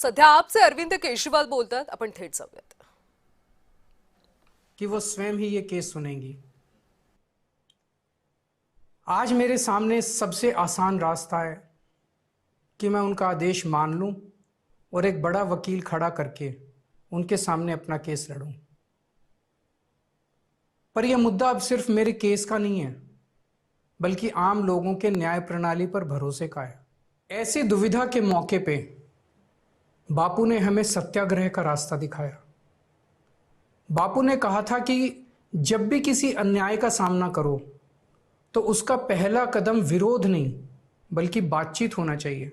सध्या आपसे अरविंद केजरीवाल बोलतात, आपण थेट जाऊयात कि वो स्वयं ही ये केस सुनेंगी। आज मेरे सामने सबसे आसान रास्ता है कि मैं उनका आदेश मान लूं और एक बड़ा वकील खड़ा करके उनके सामने अपना केस लड़ूं। पर यह मुद्दा अब सिर्फ मेरे केस का नहीं है, बल्कि आम लोगों के न्याय प्रणाली पर भरोसे का है। ऐसी दुविधा के मौके पे बापू ने हमें सत्याग्रह का रास्ता दिखाया। बापू ने कहा था कि जब भी किसी अन्याय का सामना करो तो उसका पहला कदम विरोध नहीं बल्कि बातचीत होना चाहिए।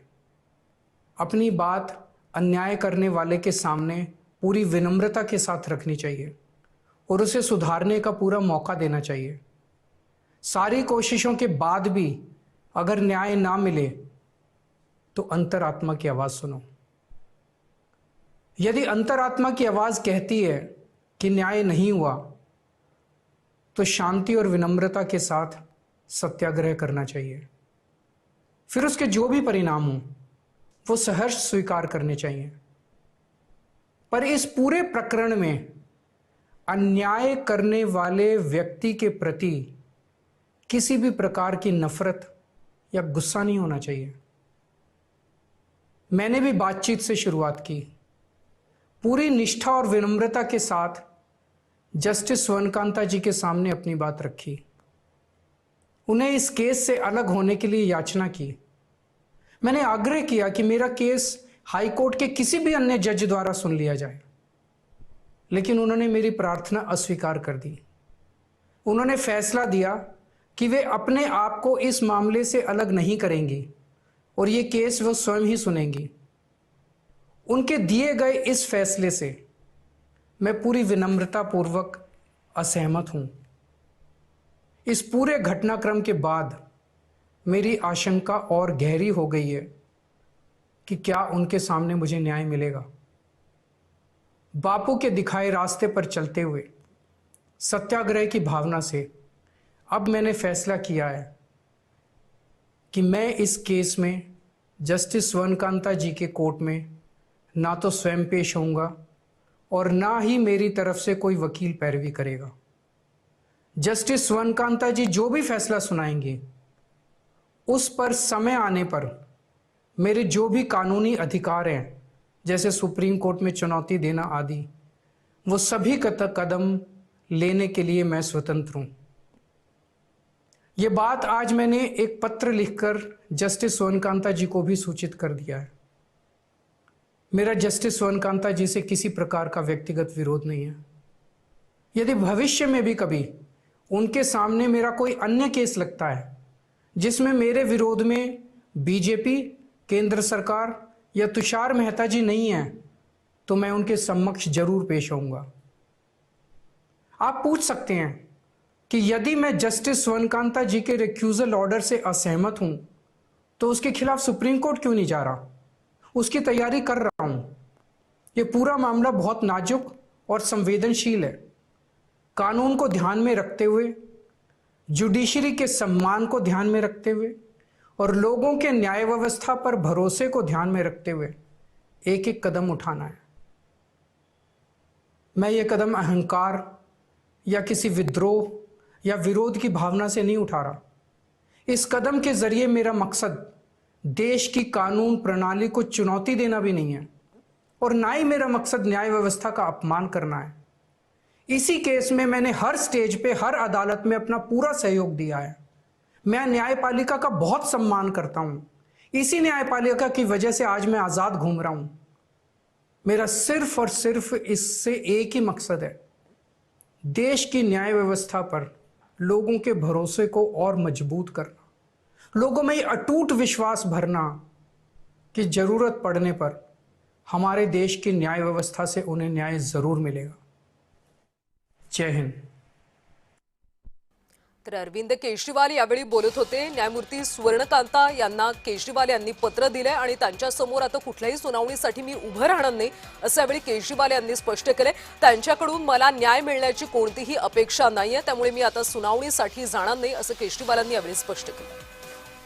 अपनी बात अन्याय करने वाले के सामने पूरी विनम्रता के साथ रखनी चाहिए और उसे सुधारने का पूरा मौका देना चाहिए। सारी कोशिशों के बाद भी अगर न्याय ना मिले तो अंतरात्मा की आवाज़ सुनो। यदि अंतरात्मा की आवाज़ कहती है कि न्याय नहीं हुआ तो शांति और विनम्रता के साथ सत्याग्रह करना चाहिए। फिर उसके जो भी परिणाम हों वो सहर्ष स्वीकार करने चाहिए। पर इस पूरे प्रकरण में अन्याय करने वाले व्यक्ति के प्रति किसी भी प्रकार की नफरत या गुस्सा नहीं होना चाहिए। मैंने भी बातचीत से शुरुआत की, पूरी निष्ठा और विनम्रता के साथ जस्टिस स्वर्णकांता जी के सामने अपनी बात रखी। उन्हें इस केस से अलग होने के लिए याचना की। मैंने आग्रह किया कि मेरा केस हाईकोर्ट के किसी भी अन्य जज द्वारा सुन लिया जाए, लेकिन उन्होंने मेरी प्रार्थना अस्वीकार कर दी। उन्होंने फैसला दिया कि वे अपने आप को इस मामले से अलग नहीं करेंगी और ये केस वो स्वयं ही सुनेंगी। उनके दिए गए इस फैसले से मैं पूरी विनम्रता पूर्वक असहमत हूं। इस पूरे घटनाक्रम के बाद मेरी आशंका और गहरी हो गई है कि क्या उनके सामने मुझे न्याय मिलेगा। बापू के दिखाए रास्ते पर चलते हुए सत्याग्रह की भावना से अब मैंने फैसला किया है कि मैं इस केस में जस्टिस स्वर्णकांता जी के कोर्ट में ना तो स्वयं पेश होऊंगा और ना ही मेरी तरफ से कोई वकील पैरवी करेगा। जस्टिस स्वर्णकांता जी जो भी फैसला सुनाएंगे उस पर समय आने पर मेरे जो भी कानूनी अधिकार हैं, जैसे सुप्रीम कोर्ट में चुनौती देना आदि, वो सभी कदम लेने के लिए मैं स्वतंत्र हूं। ये बात आज मैंने एक पत्र लिखकर जस्टिस स्वर्णकांता जी को भी सूचित कर दिया है। मेरा जस्टिस स्वर्णकांता जी से किसी प्रकार का व्यक्तिगत विरोध नहीं है। यदि भविष्य में भी कभी उनके सामने मेरा कोई अन्य केस लगता है जिसमें मेरे विरोध में बीजेपी, केंद्र सरकार या तुषार मेहता जी नहीं हैं, तो मैं उनके समक्ष जरूर पेश होऊंगा। आप पूछ सकते हैं कि यदि मैं जस्टिस स्वर्णकांता जी के रिक्यूजल ऑर्डर से असहमत हूं तो उसके खिलाफ सुप्रीम कोर्ट क्यों नहीं जा रहा? उसकी तैयारी कर रहा हूं। यह पूरा मामला बहुत नाजुक और संवेदनशील है। कानून को ध्यान में रखते हुए, जुडिशरी के सम्मान को ध्यान में रखते हुए और लोगों के न्याय व्यवस्था पर भरोसे को ध्यान में रखते हुए एक एक कदम उठाना है। मैं ये कदम अहंकार या किसी विद्रोह या विरोध की भावना से नहीं उठा रहा। इस कदम के जरिए मेरा मकसद देश की कानून प्रणाली को चुनौती देना भी नहीं है और ना ही मेरा मकसद न्याय व्यवस्था का अपमान करना है। इसी केस में मैंने हर स्टेज पे, हर अदालत में अपना पूरा सहयोग दिया है। मैं न्यायपालिका का बहुत सम्मान करता हूं। इसी न्यायपालिका की वजह से आज मैं आज़ाद घूम रहा हूं। मेरा सिर्फ और सिर्फ इससे एक ही मकसद है, देश की न्याय व्यवस्था पर लोगों के भरोसे को और मजबूत करना, लोगों में अटूट विश्वास भरना कि जरूरत पड़ने पर हमारे देश की न्याय व्यवस्था से उन्हें न्याय जरूर मिलेगा। जय हिंद। तर अरविंद केजरीवाल यावेळी बोलत होते। न्यायमूर्ती स्वर्णकांता यांना केजरीवाल यांनी पत्र दिले आणि त्यांच्या समोर आता कुठल्याही सुनावणीसाठी मी उभं राहणार नाही असं यावेळी केजरीवाल यांनी स्पष्ट केले। त्यांच्याकडून मला न्याय मिळण्याची कोणतीही अपेक्षा नाहीये, त्यामुळे मी आता सुनावणीसाठी जाणार नाही असं केजरीवाल यांनी यावेळी स्पष्ट केलं।